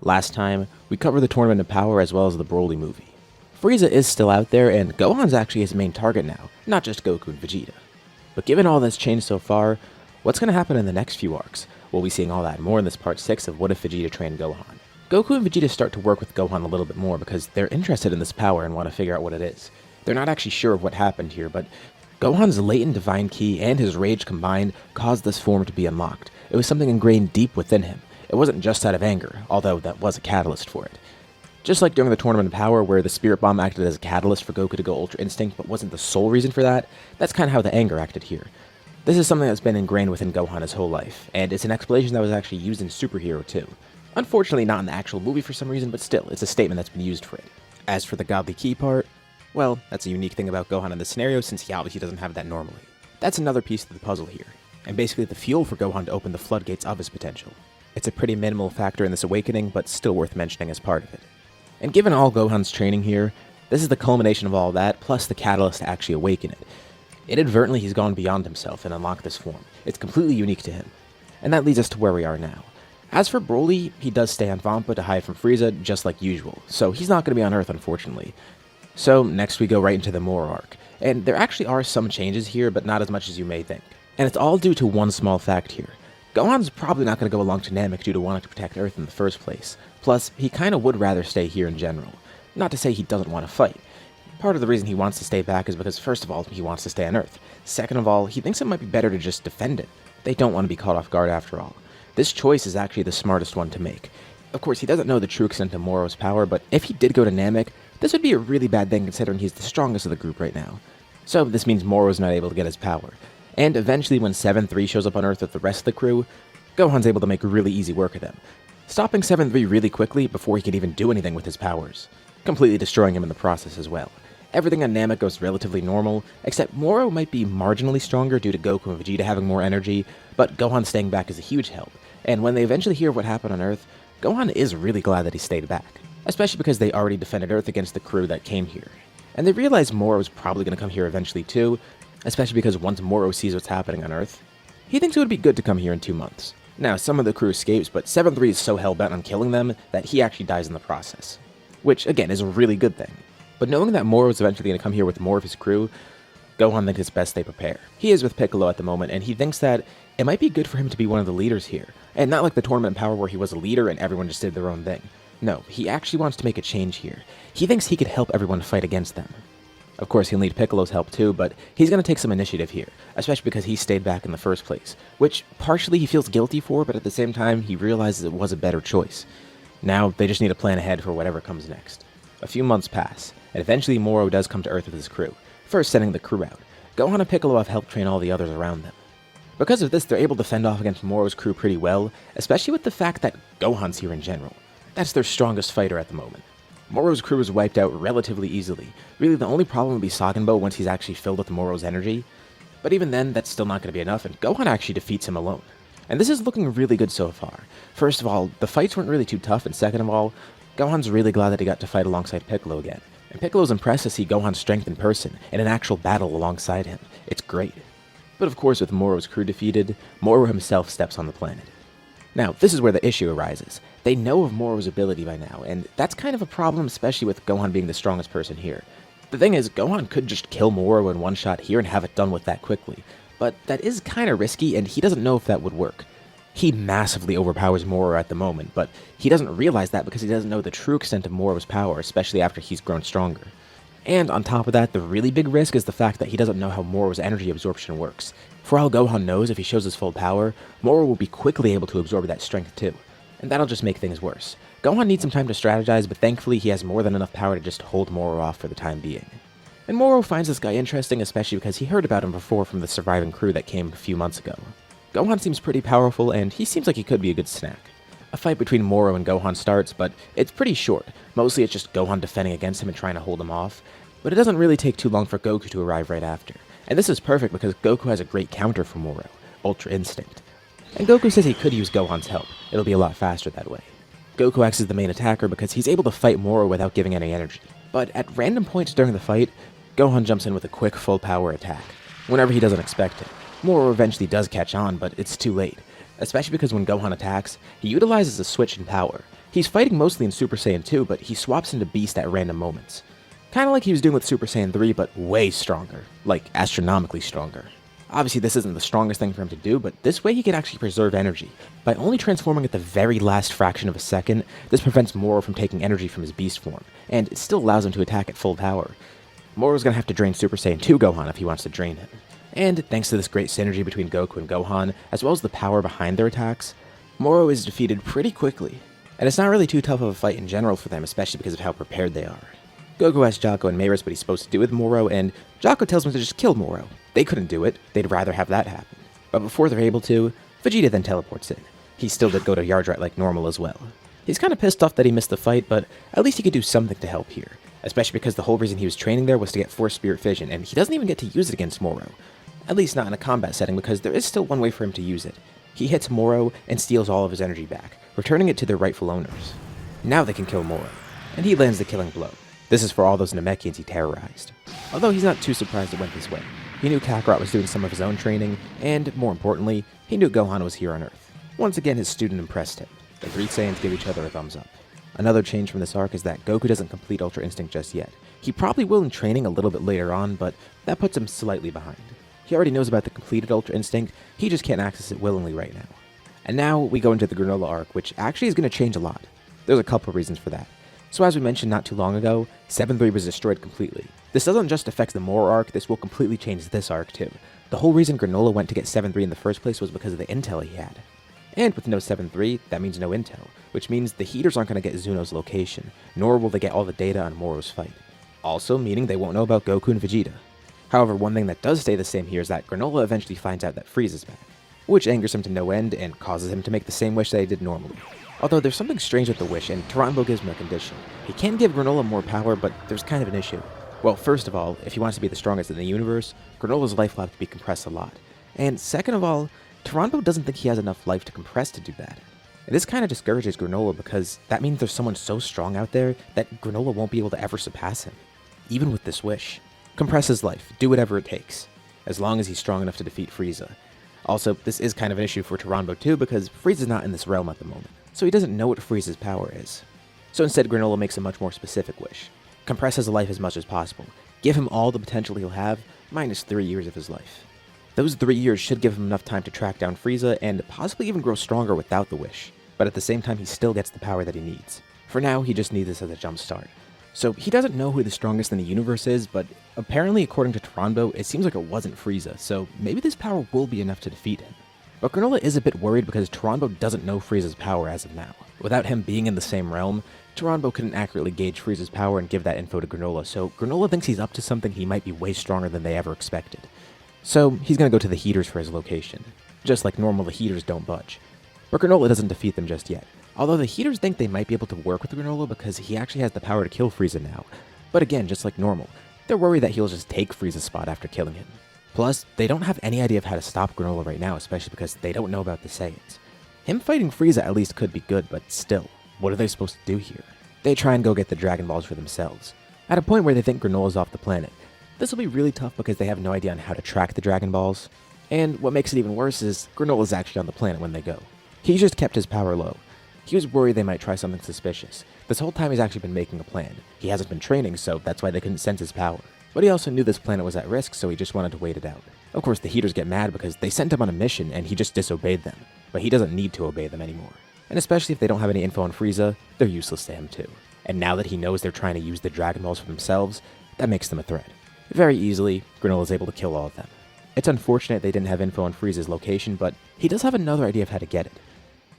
Last time, we covered the Tournament of Power as well as the Broly movie. Frieza is still out there, and Gohan's actually his main target now, not just Goku and Vegeta. But given all that's changed so far, what's going to happen in the next few arcs? We'll be seeing all that more in this part 6 of What If Vegeta Trained Gohan. Goku and Vegeta start to work with Gohan a little bit more because they're interested in this power and want to figure out what it is. They're not actually sure of what happened here, but Gohan's latent divine ki and his rage combined caused this form to be unlocked. It was something ingrained deep within him. It wasn't just out of anger, although that was a catalyst for it. Just like during the Tournament of Power, where the Spirit Bomb acted as a catalyst for Goku to go Ultra Instinct, but wasn't the sole reason for that, that's kind of how the anger acted here. This is something that's been ingrained within Gohan his whole life, and it's an explanation that was actually used in Super Hero 2. Unfortunately not in the actual movie for some reason, but still, it's a statement that's been used for it. As for the Godly Ki part, well, that's a unique thing about Gohan in this scenario since he obviously doesn't have that normally. That's another piece of the puzzle here, and basically the fuel for Gohan to open the floodgates of his potential. It's a pretty minimal factor in this awakening, but still worth mentioning as part of it. And given all Gohan's training here, this is the culmination of all that, plus the catalyst to actually awaken it. Inadvertently, he's gone beyond himself and unlocked this form. It's completely unique to him. And that leads us to where we are now. As for Broly, he does stay on Vampa to hide from Frieza, just like usual, so he's not going to be on Earth, unfortunately. So next we go right into the Moro arc, and there actually are some changes here, but not as much as you may think. And it's all due to one small fact here. Gohan's probably not going to go along to Namek due to wanting to protect Earth in the first place. Plus, he kinda would rather stay here in general. Not to say he doesn't want to fight. Part of the reason he wants to stay back is because first of all, he wants to stay on Earth. Second of all, he thinks it might be better to just defend it. They don't want to be caught off guard after all. This choice is actually the smartest one to make. Of course, he doesn't know the true extent of Moro's power, but if he did go to Namek, this would be a really bad thing considering he's the strongest of the group right now. So this means Moro's not able to get his power. And eventually when 7-3 shows up on Earth with the rest of the crew, Gohan's able to make really easy work of them, stopping 7-3 really quickly before he can even do anything with his powers, completely destroying him in the process as well. Everything on Namek goes relatively normal, except Moro might be marginally stronger due to Goku and Vegeta having more energy, but Gohan staying back is a huge help, and when they eventually hear what happened on Earth, Gohan is really glad that he stayed back, especially because they already defended Earth against the crew that came here. And they realize Moro is probably going to come here eventually too, especially because once Moro sees what's happening on Earth, he thinks it would be good to come here in 2 months. Now, some of the crew escapes, but 7-3 is so hell-bent on killing them that he actually dies in the process. Which, again, is a really good thing. But knowing that Moro is eventually going to come here with more of his crew, Gohan thinks it's best they prepare. He is with Piccolo at the moment, and he thinks that it might be good for him to be one of the leaders here. And not like the Tournament of Power where he was a leader and everyone just did their own thing. No, he actually wants to make a change here. He thinks he could help everyone fight against them. Of course, he'll need Piccolo's help too, but he's going to take some initiative here, especially because he stayed back in the first place, which partially he feels guilty for, but at the same time, he realizes it was a better choice. Now, they just need to plan ahead for whatever comes next. A few months pass, and eventually Moro does come to Earth with his crew, first sending the crew out. Gohan and Piccolo have helped train all the others around them. Because of this, they're able to fend off against Moro's crew pretty well, especially with the fact that Gohan's here in general. That's their strongest fighter at the moment. Moro's crew is wiped out relatively easily. Really, the only problem would be Sagenbo once he's actually filled with Moro's energy. But even then, that's still not going to be enough, and Gohan actually defeats him alone. And this is looking really good so far. First of all, the fights weren't really too tough, and second of all, Gohan's really glad that he got to fight alongside Piccolo again. And Piccolo's impressed to see Gohan's strength in person, in an actual battle alongside him. It's great. But of course, with Moro's crew defeated, Moro himself steps on the planet. Now, this is where the issue arises. They know of Moro's ability by now, and that's kind of a problem, especially with Gohan being the strongest person here. The thing is, Gohan could just kill Moro in one shot here and have it done with that quickly, but that is kinda risky, and he doesn't know if that would work. He massively overpowers Moro at the moment, but he doesn't realize that because he doesn't know the true extent of Moro's power, especially after he's grown stronger. And on top of that, the really big risk is the fact that he doesn't know how Moro's energy absorption works. For all Gohan knows, if he shows his full power, Moro will be quickly able to absorb that strength too, and that'll just make things worse. Gohan needs some time to strategize, but thankfully he has more than enough power to just hold Moro off for the time being. And Moro finds this guy interesting, especially because he heard about him before from the surviving crew that came a few months ago. Gohan seems pretty powerful, and he seems like he could be a good snack. A fight between Moro and Gohan starts, but it's pretty short. Mostly it's just Gohan defending against him and trying to hold him off, but it doesn't really take too long for Goku to arrive right after. And this is perfect because Goku has a great counter for Moro, Ultra Instinct. And Goku says he could use Gohan's help, it'll be a lot faster that way. Goku acts as the main attacker because he's able to fight Moro without giving any energy. But at random points during the fight, Gohan jumps in with a quick full power attack, whenever he doesn't expect it. Moro eventually does catch on, but it's too late, especially because when Gohan attacks, he utilizes a switch in power, He's fighting mostly in Super Saiyan 2, but he swaps into Beast at random moments. Kinda like he was doing with Super Saiyan 3, but way stronger. Like, astronomically stronger. Obviously this isn't the strongest thing for him to do, but this way he can actually preserve energy. By only transforming at the very last fraction of a second, this prevents Moro from taking energy from his Beast form, and it still allows him to attack at full power. Moro's gonna have to drain Super Saiyan 2 Gohan if he wants to drain him. And thanks to this great synergy between Goku and Gohan, as well as the power behind their attacks, Moro is defeated pretty quickly. And it's not really too tough of a fight in general for them, especially because of how prepared they are. Goku asks Jocko and Mayris what he's supposed to do with Moro, and Jocko tells him to just kill Moro. They couldn't do it, they'd rather have that happen. But before they're able to, Vegeta then teleports in. He still did go to Yardrat like normal as well. He's kinda pissed off that he missed the fight, but at least he could do something to help here. Especially because the whole reason he was training there was to get Force Spirit Fission, and he doesn't even get to use it against Moro. At least not in a combat setting, because there is still one way for him to use it. He hits Moro and steals all of his energy back, returning it to their rightful owners. Now they can kill Moro, and he lands the killing blow. This is for all those Namekians he terrorized. Although he's not too surprised it went this way. He knew Kakarot was doing some of his own training, and, more importantly, he knew Gohan was here on Earth. Once again, his student impressed him. The three Saiyans give each other a thumbs up. Another change from this arc is that Goku doesn't complete Ultra Instinct just yet. He probably will in training a little bit later on, but that puts him slightly behind. He already knows about the completed Ultra Instinct, he just can't access it willingly right now. And now we go into the Granola arc, which actually is going to change a lot. There's a couple reasons for that. So as we mentioned not too long ago, 7-3 was destroyed completely. This doesn't just affect the Moro arc, this will completely change this arc too. The whole reason Granola went to get 7-3 in the first place was because of the intel he had. And with no 7-3, that means no intel, which means the Heaters aren't going to get Zuno's location, nor will they get all the data on Moro's fight. Also meaning they won't know about Goku and Vegeta. However, one thing that does stay the same here is that Granola eventually finds out that Frieza's back, which angers him to no end and causes him to make the same wish that he did normally. Although there's something strange with the wish, and Taranbo gives him a condition. He can give Granola more power, but there's kind of an issue. Well, first of all, if he wants to be the strongest in the universe, Granola's life will have to be compressed a lot. And second of all, Taranbo doesn't think he has enough life to compress to do that. And this kind of discourages Granola because that means there's someone so strong out there that Granola won't be able to ever surpass him. Even with this wish. Compress his life, do whatever it takes, as long as he's strong enough to defeat Frieza. Also, this is kind of an issue for Taranbo too because Frieza's not in this realm at the moment, so he doesn't know what Frieza's power is. So instead Granola makes a much more specific wish. Compress his life as much as possible. Give him all the potential he'll have, minus 3 years of his life. Those 3 years should give him enough time to track down Frieza and possibly even grow stronger without the wish, but at the same time he still gets the power that he needs. For now, he just needs this as a jump start. So he doesn't know who the strongest in the universe is, but apparently according to Taranbo, it seems like it wasn't Frieza, so maybe this power will be enough to defeat him. But Granola is a bit worried because Taranbo doesn't know Frieza's power as of now. Without him being in the same realm, Taranbo couldn't accurately gauge Frieza's power and give that info to Granola, so Granola thinks he's up to something he might be way stronger than they ever expected. So he's gonna go to the Heaters for his location. Just like normal, the Heaters don't budge. But Granola doesn't defeat them just yet. Although the Heaters think they might be able to work with Granola because he actually has the power to kill Frieza now. But again, just like normal, they're worried that he'll just take Frieza's spot after killing him. Plus, they don't have any idea of how to stop Granola right now, especially because they don't know about the Saiyans. Him fighting Frieza at least could be good, but still, what are they supposed to do here? They try and go get the Dragon Balls for themselves, at a point where they think Granola's off the planet. This will be really tough because they have no idea on how to track the Dragon Balls, and what makes it even worse is Granola's actually on the planet when they go. He just kept his power low. He was worried they might try something suspicious. This whole time he's actually been making a plan. He hasn't been training, so that's why they couldn't sense his power. But he also knew this planet was at risk, so he just wanted to wait it out. Of course, the Heaters get mad because they sent him on a mission and he just disobeyed them. But he doesn't need to obey them anymore. And especially if they don't have any info on Frieza, they're useless to him too. And now that he knows they're trying to use the Dragon Balls for themselves, that makes them a threat. Very easily, Granola's able to kill all of them. It's unfortunate they didn't have info on Frieza's location, but he does have another idea of how to get it.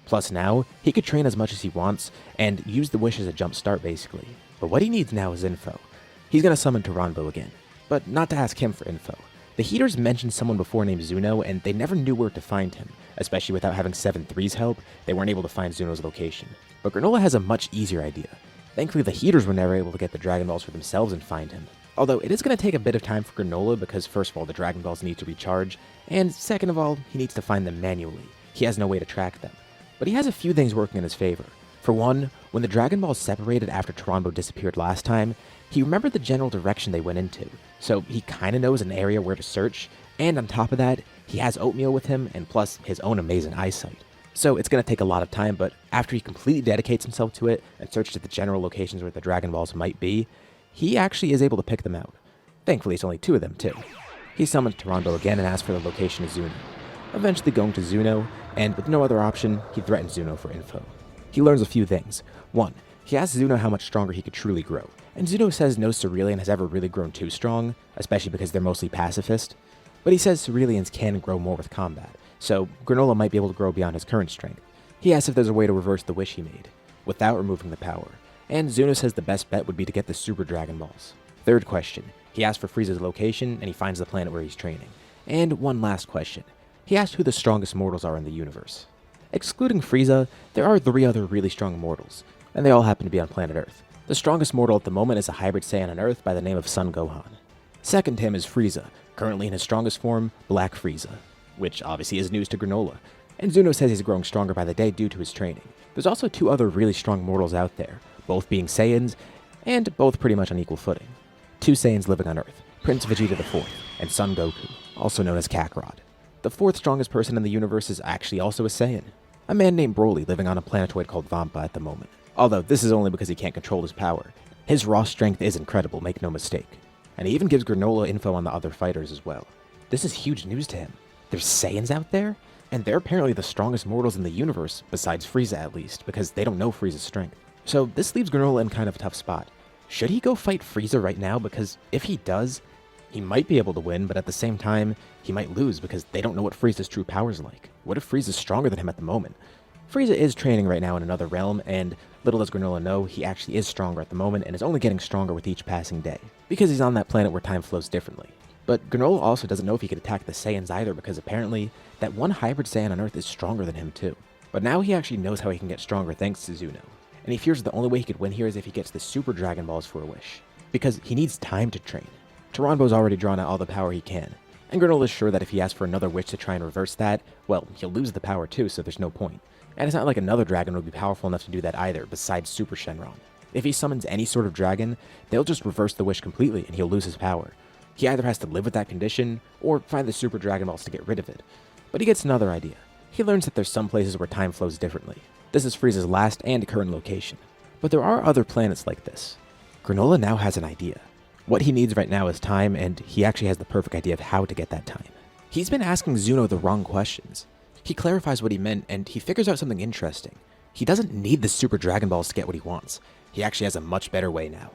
Plus now, he could train as much as he wants, and use the wish as a jump start basically. But what he needs now is info. He's gonna summon Taranbo again, but not to ask him for info. The Heaters mentioned someone before named Zuno, and they never knew where to find him. Especially without having 7-3's help, they weren't able to find Zuno's location. But Granola has a much easier idea. Thankfully, the Heaters were never able to get the Dragon Balls for themselves and find him. Although it is going to take a bit of time for Granola because first of all, the Dragon Balls need to recharge, and second of all, he needs to find them manually. He has no way to track them. But he has a few things working in his favor. For one, when the Dragon Balls separated after Taranbo disappeared last time, he remembered the general direction they went into, so he kinda knows an area where to search, and on top of that, he has Oatmeal with him, and plus his own amazing eyesight. So it's going to take a lot of time, but after he completely dedicates himself to it and searches at the general locations where the Dragon Balls might be, he actually is able to pick them out. Thankfully, it's only 2 of them, too. He summons Torondo again and asks for the location of Zuno. Eventually going to Zuno, and with no other option, he threatens Zuno for info. He learns a few things. 1. He asks Zuno how much stronger he could truly grow, and Zuno says no Cerealian has ever really grown too strong, especially because they're mostly pacifist. But he says Cerealians can grow more with combat, so Granola might be able to grow beyond his current strength. He asks if there's a way to reverse the wish he made, without removing the power, and Zuno says the best bet would be to get the Super Dragon Balls. 3rd question. He asks for Frieza's location, and he finds the planet where he's training. And one last question. He asks who the strongest mortals are in the universe. Excluding Frieza, there are 3 other really strong mortals, and they all happen to be on planet Earth. The strongest mortal at the moment is a hybrid Saiyan on Earth by the name of Son Gohan. Second to him is Frieza, currently in his strongest form, Black Frieza, which obviously is news to Granola, and Zuno says he's growing stronger by the day due to his training. There's also 2 other really strong mortals out there, both being Saiyans, and both pretty much on equal footing. 2 Saiyans living on Earth, Prince Vegeta IV, and Son Goku, also known as Kakarot. The 4th strongest person in the universe is actually also a Saiyan, a man named Broly living on a planetoid called Vampa at the moment. Although this is only because he can't control his power. His raw strength is incredible, make no mistake. And he even gives Granola info on the other fighters as well. This is huge news to him. There's Saiyans out there? And they're apparently the strongest mortals in the universe, besides Frieza at least, because they don't know Frieza's strength. So this leaves Granola in kind of a tough spot. Should he go fight Frieza right now? Because if he does, he might be able to win, but at the same time, he might lose because they don't know what Frieza's true power's like. What if Frieza's stronger than him at the moment? Frieza is training right now in another realm, and little does Granola know, he actually is stronger at the moment and is only getting stronger with each passing day, because he's on that planet where time flows differently. But Granola also doesn't know if he could attack the Saiyans either, because apparently that one hybrid Saiyan on Earth is stronger than him too. But now he actually knows how he can get stronger thanks to Zuno, and he fears the only way he could win here is if he gets the Super Dragon Balls for a wish, because he needs time to train. Toronbo's already drawn out all the power he can, and Granola's sure that if he asks for another wish to try and reverse that, well, he'll lose the power too, so there's no point. And it's not like another dragon would be powerful enough to do that either, besides Super Shenron. If he summons any sort of dragon, they'll just reverse the wish completely and he'll lose his power. He either has to live with that condition, or find the Super Dragon Balls to get rid of it. But he gets another idea. He learns that there's some places where time flows differently. This is Frieza's last and current location. But there are other planets like this. Granola now has an idea. What he needs right now is time, and he actually has the perfect idea of how to get that time. He's been asking Zuno the wrong questions. He clarifies what he meant, and he figures out something interesting. He doesn't need the Super Dragon Balls to get what he wants. He actually has a much better way now.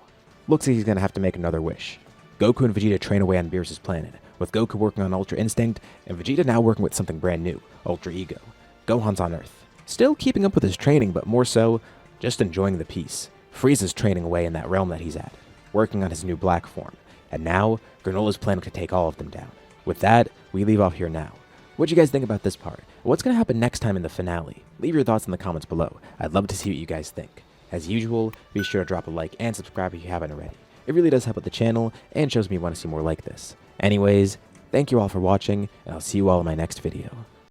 Looks like he's gonna have to make another wish. Goku and Vegeta train away on Beerus' planet, with Goku working on Ultra Instinct, and Vegeta now working with something brand new, Ultra Ego. Gohan's on Earth. Still keeping up with his training, but more so, just enjoying the peace. Frieza's training away in that realm that he's at, working on his new black form. And now, Granola's planning to take all of them down. With that, we leave off here now. What do you guys think about this part? What's going to happen next time in the finale? Leave your thoughts in the comments below. I'd love to see what you guys think. As usual, be sure to drop a like and subscribe if you haven't already. It really does help with the channel and shows me you want to see more like this. Anyways, thank you all for watching, and I'll see you all in my next video.